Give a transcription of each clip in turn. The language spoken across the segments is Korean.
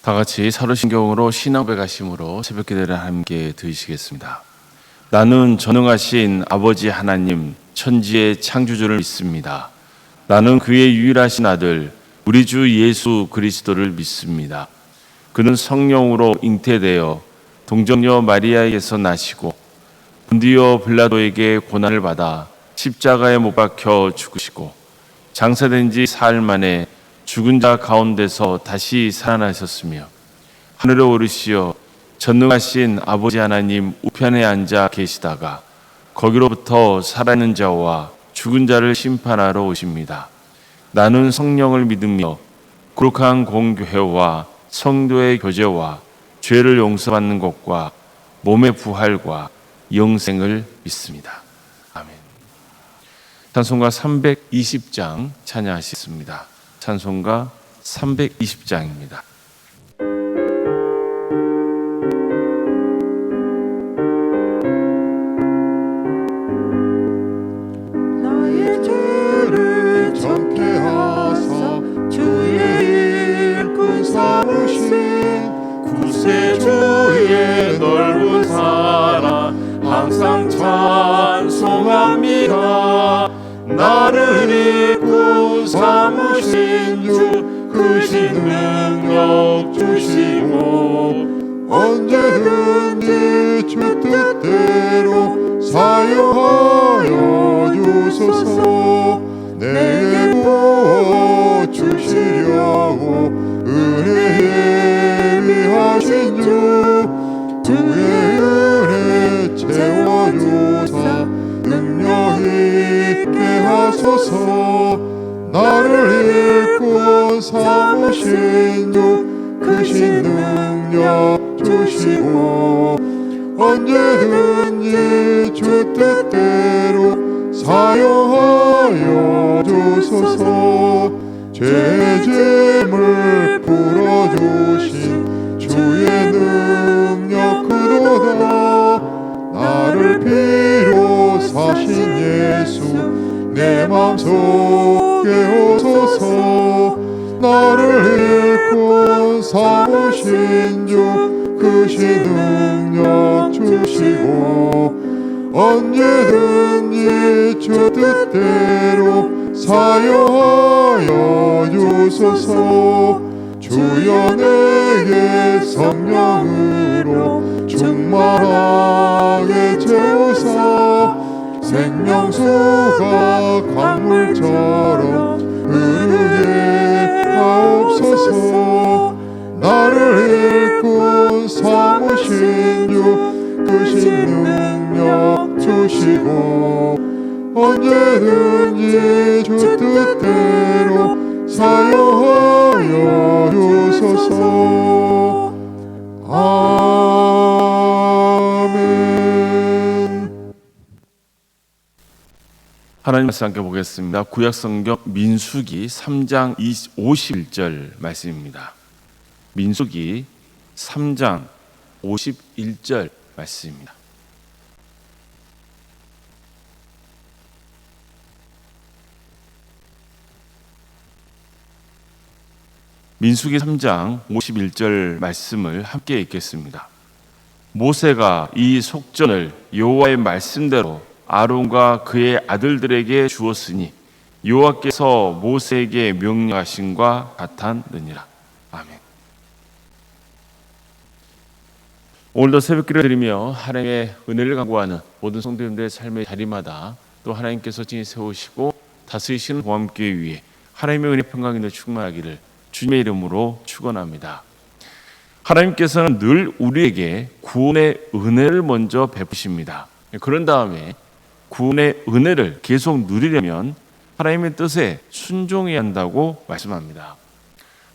다 같이 사도신경으로 신앙 고백하심으로 새벽 기도를 함께 드리시겠습니다. 나는 전능하신 아버지 하나님 천지의 창조주를 믿습니다. 나는 그의 유일하신 아들 우리 주 예수 그리스도를 믿습니다. 그는 성령으로 잉태되어 동정녀 마리아에게서 나시고 본디오 빌라도에게 고난을 받아 십자가에 못 박혀 죽으시고 장사된 지 사흘 만에 죽은 자 가운데서 다시 살아나셨으며 하늘에 오르시어 전능하신 아버지 하나님 우편에 앉아 계시다가 거기로부터 살아있는 자와 죽은 자를 심판하러 오십니다. 나는 성령을 믿으며 거룩한 공교회와 성도의 교제와 죄를 용서받는 것과 몸의 부활과 영생을 믿습니다. 아멘. 찬송가 320장 찬양하시겠습니다. 찬송가 320장입니다. 나의 죄를 정케 하사 주의 일꾼 삼으신 구세주의 넓은 사랑 항상 찬송합니다. 나를 일꾼 삼으신 주 크신 능력 주시고 언제든지 주 뜻대로 사용하여 주소서. 내게 부어 주시려고 은혜에 위하신 주 주의 은혜 채워주사 능력 있게 하소서. 나를 일꾼 삼으신 주 크신 능력 주시고 언제든지 주 뜻대로 사용하여 주소서. 죄짐을 풀어주신 주의 능력 크도다. 나를 피로 사신 예수 내 맘속에 오소서. 나를 일꾼 삼으신 주 크신 능력 주시고 언제든지 주 뜻대로 사용하여 주소서. 주여 내게 성령으로 충만하게 채우사 생명수가 강물처럼 흐르게 하옵소서. 나를 일꾼 삼으신 주 크신 능력 주시고 언제든지 주 뜻대로 사용하여 주소서. 아멘. 하나님 말씀 함께 보겠습니다. 구약성경 민수기 3장 51절 말씀입니다. 민수기 3장 51절 말씀입니다. 민수기 3장 51절 말씀을 함께 읽겠습니다. 모세가 이 속전을 여호와의 말씀대로 아론과 그의 아들들에게 주었으니 여호와께서 모세에게 명령하신과 같았느니라. 아멘. 오늘도 새벽기를 드리며 하나님의 은혜를 간구하는 모든 성도님들의 삶의 자리마다 또 하나님께서 진히 세우시고 다스리시는 보암교회 위에 하나님의 은혜 평강이 충만하기를 주님의 이름으로 축원합니다. 하나님께서는 늘 우리에게 구원의 은혜를 먼저 베푸십니다. 그런 다음에 구원의 은혜를 계속 누리려면 하나님의 뜻에 순종해야 한다고 말씀합니다.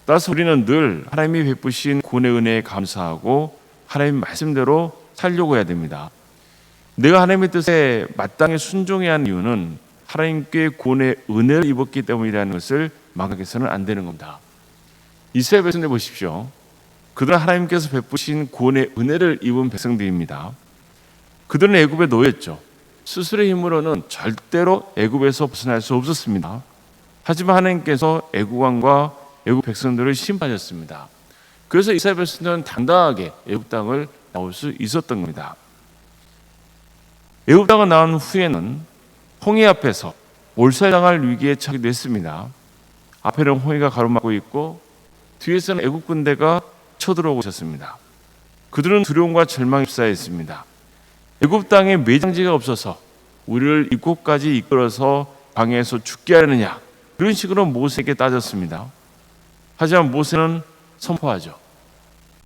따라서 우리는 늘 하나님이 베푸신 구원의 은혜에 감사하고 하나님 말씀대로 살려고 해야 됩니다. 내가 하나님의 뜻에 마땅히 순종해야 하는 이유는 하나님께 구원의 은혜를 입었기 때문이라는 것을 망각해서는 안 되는 겁니다. 이스라엘 백성들 보십시오. 그들은 하나님께서 베푸신 구원의 은혜를 입은 백성들입니다. 그들은 애굽에 놓였죠. 스스로의 힘으로는 절대로 애굽에서 벗어날 수 없었습니다. 하지만 하나님께서 애굽 왕과 애굽 백성들을 심판하셨습니다. 그래서 이스라엘 백성들은 당당하게 애굽 땅을 나올 수 있었던 겁니다. 애굽 땅을 나온 후에는 홍해 앞에서 몰살당할 위기에 처하게 됐습니다. 앞에는 홍해가 가로막고 있고 뒤에서는 애굽 군대가 쳐들어오고 있었습니다. 그들은 두려움과 절망에 휩싸였습니다. 애굽 땅에 매장지가 없어서 우리를 이곳까지 이끌어서 광야에서 죽게 하느냐, 그런 식으로 모세에게 따졌습니다. 하지만 모세는 선포하죠.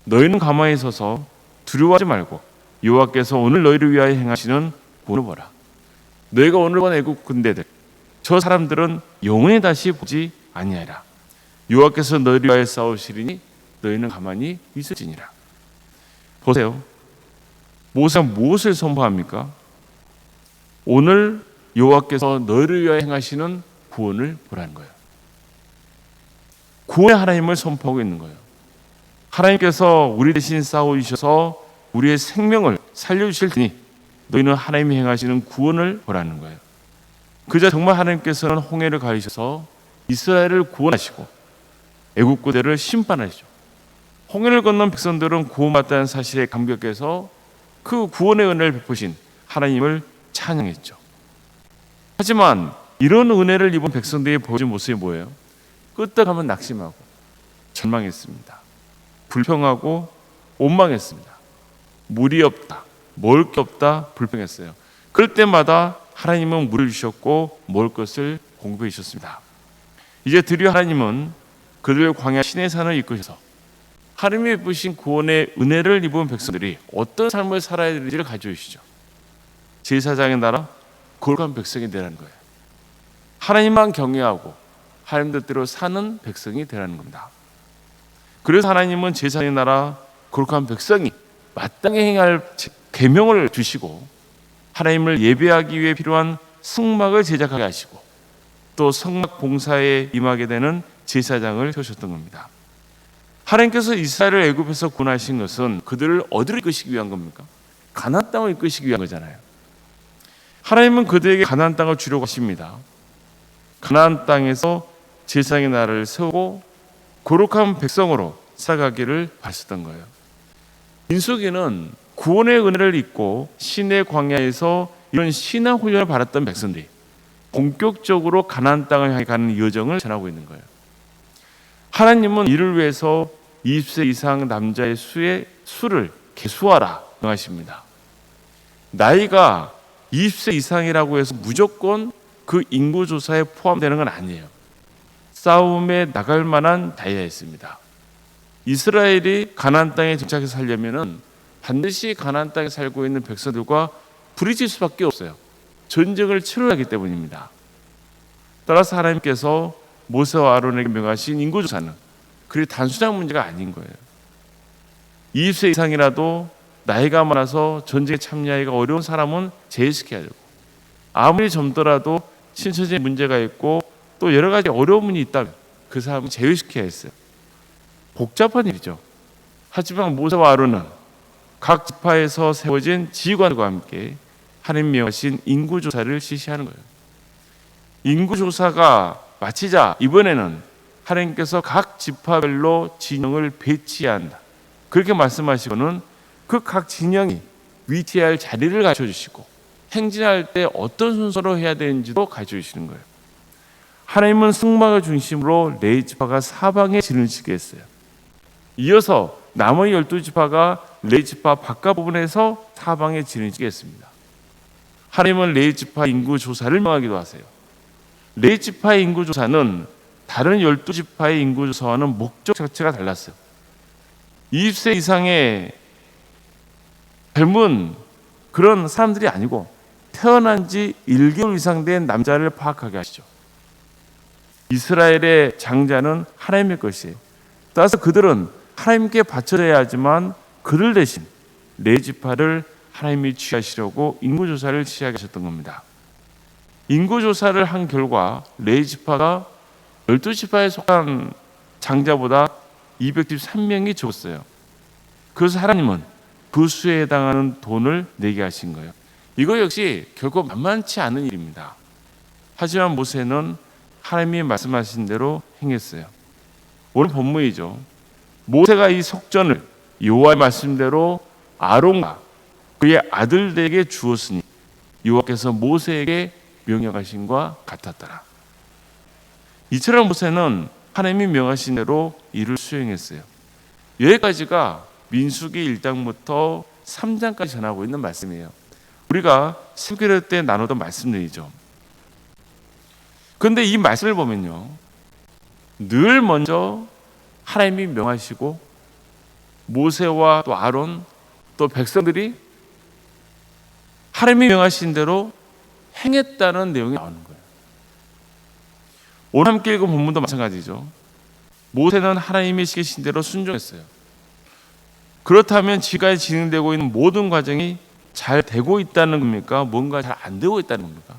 너희는 가만히 서서 두려워하지 말고 여호와께서 오늘 너희를 위하여 행하시는 구원을 보라. 너희가 오늘 본 애굽 군대들, 저 사람들은 영원히 다시 보지 아니하리라. 여호와께서 너희를 위하여 싸우시리니 너희는 가만히 있을지니라. 보세요. 모세가 무엇을 선포합니까? 오늘 여호와께서 너희를 위하여 행하시는 구원을 보라는 거예요. 구원의 하나님을 선포하고 있는 거예요. 하나님께서 우리 대신 싸우셔서 우리의 생명을 살려주실 테니 너희는 하나님이 행하시는 구원을 보라는 거예요. 그저 정말 하나님께서는 홍해를 가르셔서 이스라엘을 구원하시고 애굽 군대를 심판하시죠. 홍해를 건넌 백성들은 구원받다는 사실에 감격해서 그 구원의 은혜를 베푸신 하나님을 찬양했죠. 하지만 이런 은혜를 입은 백성들이 보여준 모습이 뭐예요? 끄떡하면 낙심하고 절망했습니다. 불평하고 원망했습니다. 물이 없다, 먹을 게 없다, 불평했어요. 그럴 때마다 하나님은 물을 주셨고 먹을 것을 공급해 주셨습니다. 이제 드디어 하나님은 그들을 광야 시내산을 이끄셔서 하나님이 베푸신 구원의 은혜를 입은 백성들이 어떤 삶을 살아야 되는지를 가르쳐주시죠. 제사장의 나라, 거룩한 백성이 되라는 거예요. 하나님만 경외하고 하나님 뜻대로 사는 백성이 되라는 겁니다. 그래서 하나님은 제사장의 나라, 거룩한 백성이 마땅히 행할 계명을 주시고 하나님을 예배하기 위해 필요한 성막을 제작하게 하시고 또 성막 봉사에 임하게 되는 제사장을 세우셨던 겁니다. 하나님께서 이스라엘을 애굽에서 구원하신 것은 그들을 어디로 이끄시기 위한 겁니까? 가나안 땅을 이끄시기 위한 거잖아요. 하나님은 그들에게 가나안 땅을 주려고 하십니다. 가나안 땅에서 제사장의 나라를 세우고 거룩한 백성으로 살아가기를 바랬던 거예요. 민수기는 구원의 은혜를 입고 시내 광야에서 이런 신앙 훈련을 받았던 백성들이 본격적으로 가나안 땅을 향해 가는 여정을 전하고 있는 거예요. 하나님은 이를 위해서 20세 이상 남자의 수를 계수하라 명하십니다. 나이가 20세 이상이라고 해서 무조건 그 인구조사에 포함되는 건 아니에요. 싸움에 나갈 만한 나이였습니다. 이스라엘이 가나안 땅에 정착해서 살려면은 반드시 가나안 땅에 살고 있는 백성들과 부딪힐 수밖에 없어요. 전쟁을 치러야 하기 때문입니다. 따라서 하나님께서 모세와 아론에게 명하신 인구조사는 그리 단순한 문제가 아닌 거예요. 20세 이상이라도 나이가 많아서 전쟁에 참여하기가 어려운 사람은 제외시켜야 되고 아무리 젊더라도 신체적인 문제가 있고 또 여러 가지 어려움이 있다면 그 사람은 제외시켜야 했어요. 복잡한 일이죠. 하지만 모세와 아론은 각 지파에서 세워진 지휘관과 함께 하나님 명하신 인구조사를 실시하는 거예요. 인구조사가 마치자 이번에는 하나님께서 각 지파별로 진영을 배치해야 한다. 그렇게 말씀하시고는 그 각 진영이 위치할 자리를 가르쳐주시고 행진할 때 어떤 순서로 해야 되는지도 가르쳐주시는 거예요. 하나님은 성막을 중심으로 레위 지파가 사방에 진을 치게 했어요. 이어서 나머지 12지파가 레위 지파 바깥 부분에서 사방에 진을 치게 했습니다. 하나님은 레위 지파 인구 조사를 명하기도 하세요. 레위 지파의 인구 조사는 다른 12지파의 인구 조사와는 목적 자체가 달랐어요. 20세 이상의 젊은 그런 사람들이 아니고 태어난 지 1개월 이상 된 남자를 파악하게 하시죠. 이스라엘의 장자는 하나님의 것이에요. 따라서 그들은 하나님께 바쳐져야 하지만 그들 대신 레위 지파를 하나님이 취하시려고 인구조사를 시작하게 하셨던 겁니다. 인구조사를 한 결과 레위 지파가 12지파에 속한 장자보다 213명이 적었어요. 그래서 하나님은 그 수에 해당하는 돈을 내게 하신 거예요. 이거 역시 결코 만만치 않은 일입니다. 하지만 모세는 하나님이 말씀하신 대로 행했어요. 오늘 본문이죠. 모세가 이 속전을 여호와의 말씀대로 아론과 그의 아들들에게 주었으니 여호와께서 모세에게 명령하신과 같았더라. 이처럼 모세는 하나님이 명하신 대로 일을 수행했어요. 여기까지가 민수기 1장부터 3장까지 전하고 있는 말씀이에요. 우리가 새벽기도 때 나누던 말씀들이죠. 그런데 이 말씀을 보면요, 늘 먼저 하나님이 명하시고 모세와 또 아론 또 백성들이 하나님이 명하신 대로 행했다는 내용이 나오는 거예요. 오늘 함께 읽은 본문도 마찬가지죠. 모세는 하나님이 시키신 대로 순종했어요. 그렇다면 지금까지 진행되고 있는 모든 과정이 잘 되고 있다는 겁니까? 뭔가 잘 안 되고 있다는 겁니까?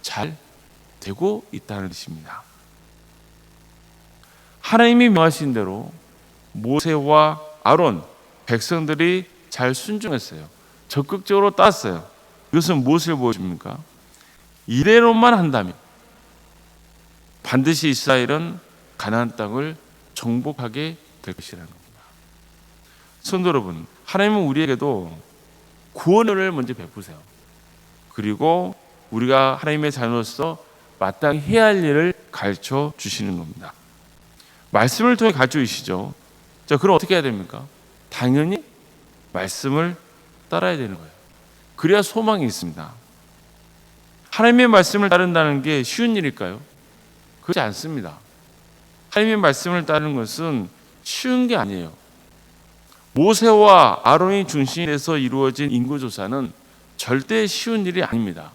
잘 되고 있다는 뜻입니다. 하나님이 명하신 대로 모세와 아론, 백성들이 잘 순종했어요. 적극적으로 따랐어요. 이것은 무엇을 보여줍니까? 이대로만 한다면 반드시 이스라엘은 가나안 땅을 정복하게 될 것이라는 겁니다. 성도 여러분, 하나님은 우리에게도 구원을 먼저 베푸세요. 그리고 우리가 하나님의 자녀로서 마땅히 해야 할 일을 가르쳐 주시는 겁니다. 말씀을 통해 가르쳐 주시죠. 자, 그럼 어떻게 해야 됩니까? 당연히 말씀을 따라야 되는 거예요. 그래야 소망이 있습니다. 하나님의 말씀을 따른다는 게 쉬운 일일까요? 그렇지 않습니다. 하나님의 말씀을 따르는 것은 쉬운 게 아니에요. 모세와 아론이 중심이 돼서 이루어진 인구조사는 절대 쉬운 일이 아닙니다.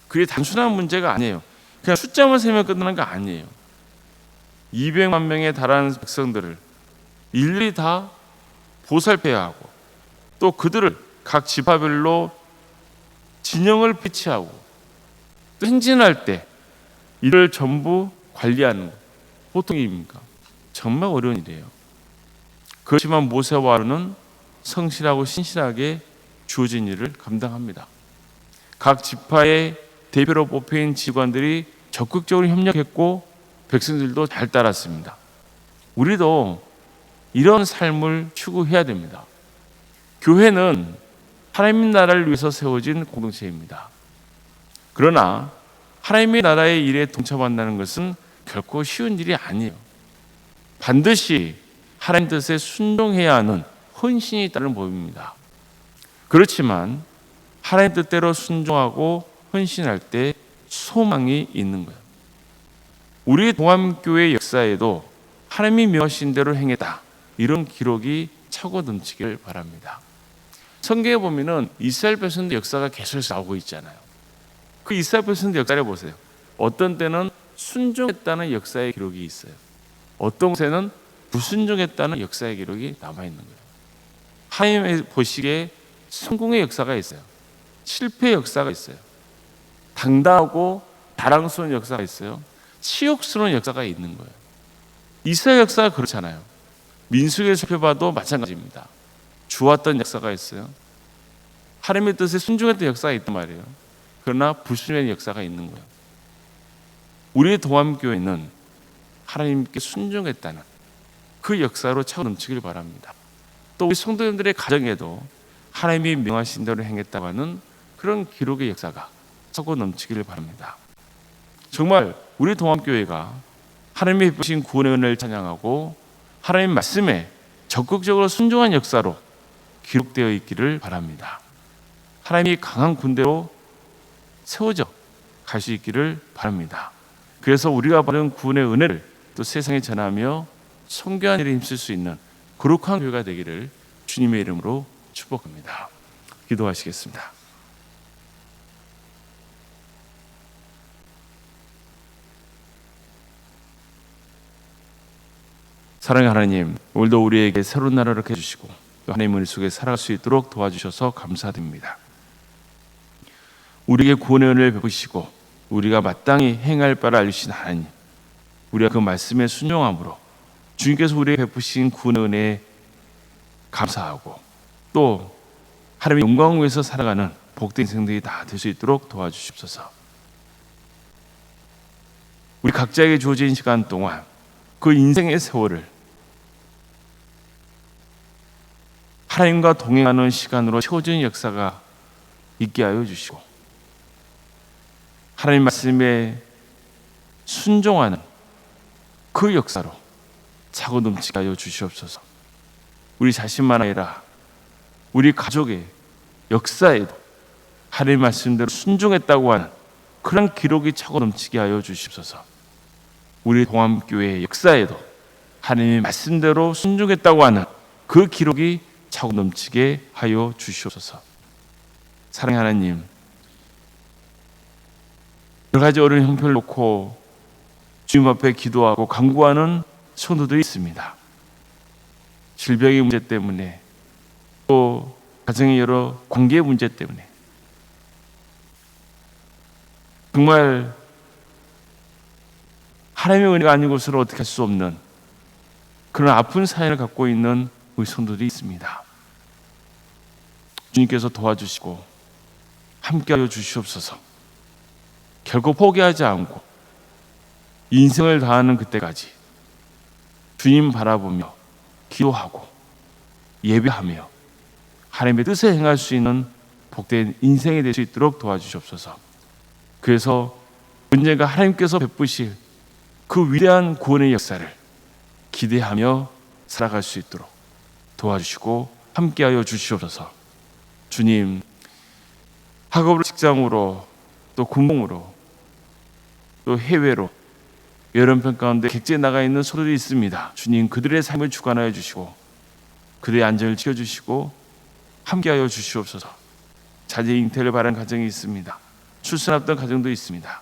그게 단순한 문제가 아니에요. 그냥 숫자만 세면 끝나는 거 아니에요. 200만 명에 달하는 백성들을 일일이 다 보살펴야 하고 또 그들을 각 지파별로 진영을 배치하고 또 행진할 때 이를 전부 관리하는 것, 보통 일입니까? 정말 어려운 일이에요. 그렇지만 모세와 아론은 성실하고 신실하게 주어진 일을 감당합니다. 각 지파의 대표로 뽑힌 직관들이 적극적으로 협력했고 백성들도 잘 따랐습니다. 우리도 이런 삶을 추구해야 됩니다. 교회는 하나님의 나라를 위해서 세워진 공동체입니다. 그러나 하나님의 나라의 일에 동참한다는 것은 결코 쉬운 일이 아니에요. 반드시 하나님 뜻에 순종해야 하는 헌신이 따르는 법입니다. 그렇지만 하나님 뜻대로 순종하고 헌신할 때 소망이 있는 거예요. 우리 동암교회 역사에도 하나님이 명하신 대로 행했다, 이런 기록이 차고 넘치길 바랍니다. 성경에 보면은 이스라엘 백성들 역사가 계속해서 나오고 있잖아요. 그 이스라엘 백성들 역사를 보세요. 어떤 때는 순종했다는 역사의 기록이 있어요. 어떤 곳에는 불순종했다는 역사의 기록이 남아있는 거예요. 하나님의 보시기에 성공의 역사가 있어요. 실패의 역사가 있어요. 당당하고 자랑스러운 역사가 있어요. 치욕스러운 역사가 있는 거예요. 이스라엘 역사가 그렇잖아요. 민수기를 살펴봐도 마찬가지입니다. 좋았던 역사가 있어요. 하나님의 뜻에 순종했던 역사가 있단 말이에요. 그러나 불순종의 역사가 있는 거예요. 우리 동암교회는 하나님께 순종했다는 그 역사로 차고 넘치길 바랍니다. 또 우리 성도님들의 가정에도 하나님이 명하신 대로 행했다고 하는 그런 기록의 역사가 차고 넘치기를 바랍니다. 정말 우리 동암교회가 하나님이 베푸신 구원의 은혜를 찬양하고 하나님 말씀에 적극적으로 순종한 역사로 기록되어 있기를 바랍니다. 하나님이 강한 군대로 세워져 갈 수 있기를 바랍니다. 그래서 우리가 받은 구원의 은혜를 또 세상에 전하며 선교한 일에 힘쓸 수 있는 거룩한 교회가 되기를 주님의 이름으로 축복합니다. 기도하시겠습니다. 사랑의 하나님, 오늘도 우리에게 새로운 나라를 해주시고 또 하나님 은혜 속에 살아갈 수 있도록 도와주셔서 감사드립니다. 우리에게 구원의 은혜를 베푸시고 우리가 마땅히 행할 바를 알려주신 하나님, 우리가 그 말씀에 순종함으로 주님께서 우리에게 베푸신 구원의 은혜에 감사하고 또 하나님의 영광을 위해서 살아가는 복된 인생들이 다 될 수 있도록 도와주십소서. 우리 각자에게 주어진 시간 동안 그 인생의 세월을 하나님과 동행하는 시간으로 채워지는 역사가 있게 하여 주시고, 하나님 말씀에 순종하는 그 역사로 차고 넘치게 하여 주시옵소서. 우리 자신만 아니라 우리 가족의 역사에도 하나님 말씀대로 순종했다고 하는 그런 기록이 차고 넘치게 하여 주시옵소서. 우리 동암교회의 역사에도 하나님의 말씀대로 순종했다고 하는 그 기록이 차고 넘치게 하여 주시옵소서. 사랑의 하나님, 여러 가지 어려운 형편을 놓고 주님 앞에 기도하고 간구하는 성도들이 있습니다. 질병의 문제 때문에, 또 가정의 여러 관계의 문제 때문에, 정말 하나님의 은혜가 아닌 것으로 어떻게 할 수 없는 그런 아픈 사연을 갖고 있는 우리 성도들이 있습니다. 주님께서 도와주시고 함께하여 주시옵소서. 결코 포기하지 않고 인생을 다하는 그때까지 주님 바라보며 기도하고 예배하며 하나님의 뜻을 행할 수 있는 복된 인생이 될 수 있도록 도와주시옵소서. 그래서 언젠가 하나님께서 베푸실 그 위대한 구원의 역사를 기대하며 살아갈 수 있도록 도와주시고 함께하여 주시옵소서. 주님, 학업으로, 직장으로, 또 군복무로, 또 해외로 여러 형편 가운데 객지에 나가 있는 소들이 있습니다. 주님, 그들의 삶을 주관하여 주시고 그들의 안전을 지켜주시고 함께하여 주시옵소서. 자녀 잉태를 바라는 가정이 있습니다. 출산 앞둔 가정도 있습니다.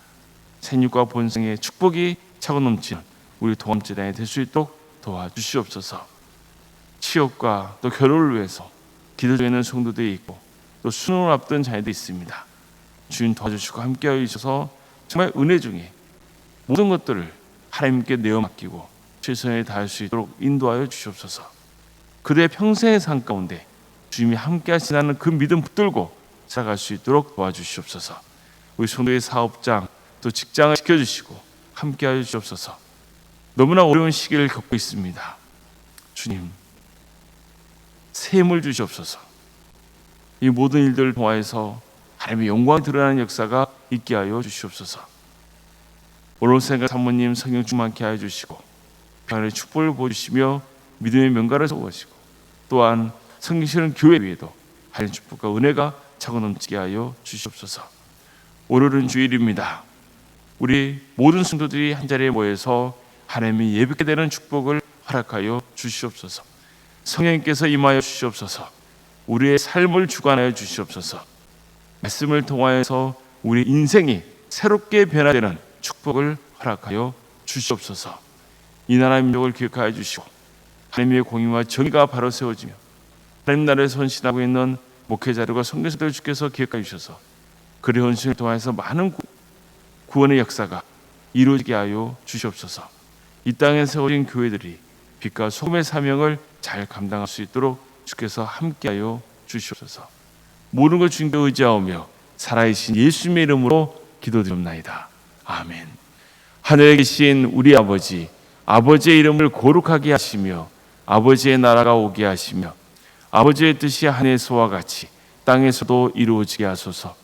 생육과 본성의 축복이 차고 넘치는 우리 동암재단이 될 수 있도록 도와주시옵소서. 취업과 또 결혼을 위해서 기도 중에 있는 성도들이 있고, 또 수능을 앞둔 자녀도 있습니다. 주님 도와주시고 함께하여 주셔서 정말 은혜 중에 모든 것들을 하나님께 내어 맡기고 최선을 다할 수 있도록 인도하여 주시옵소서. 그들의 평생의 삶 가운데 주님이 함께 하시다는 그 믿음 붙들고 살아갈 수 있도록 도와주시옵소서. 우리 성도의 사업장 또 직장을 지켜주시고 함께하여 주시옵소서. 너무나 어려운 시기를 겪고 있습니다. 주님, 새 힘을 주시옵소서. 이 모든 일들을 통하여서 하나님의 영광이 드러나는 역사가 있게 하여 주시옵소서. 오롯생각 사모님 성령 충만케 하여 주시고 평안의 축복을 보여주시며 믿음의 명가를 세우시고, 또한 성기시는 교회 위에도 하나님의 축복과 은혜가 차고 넘치게 하여 주시옵소서. 오늘은 주일입니다. 우리 모든 성도들이 한자리에 모여서 하나님이 예배게 되는 축복을 허락하여 주시옵소서. 성령님께서 임하여 주시옵소서. 우리의 삶을 주관하여 주시옵소서. 말씀을 통하여서 우리 인생이 새롭게 변화되는 축복을 허락하여 주시옵소서. 이 나라 민족을 기억하여 주시고 하나님의 공의와 정의가 바로 세워지며 하나님 나라에 헌신하고 있는 목회자들과 선교사들 주께서 기억하여 주셔서 그의 헌신을 통해서 많은 구원의 역사가 이루어지게 하여 주시옵소서. 이 땅에 세워진 교회들이 빛과 소금의 사명을 잘 감당할 수 있도록 주께서 함께하여 주시옵소서. 모든 걸 주님께 의지하오며 살아계신 예수님의 이름으로 기도드립나이다. 아멘. 하늘에 계신 우리 아버지, 아버지의 이름을 거룩하게 하시며 아버지의 나라가 오게 하시며 아버지의 뜻이 하늘에서와 같이 땅에서도 이루어지게 하소서.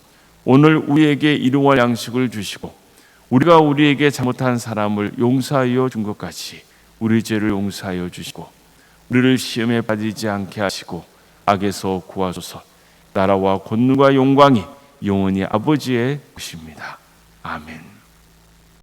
오늘 우리에게 일용할 양식을 주시고 우리가 우리에게 잘못한 사람을 용서하여 준 것 같이 우리 죄를 용서하여 주시고 우리를 시험에 빠지지 않게 하시고 악에서 구하소서. 나라와 권능과 영광이 영원히 아버지의 것입니다. 아멘.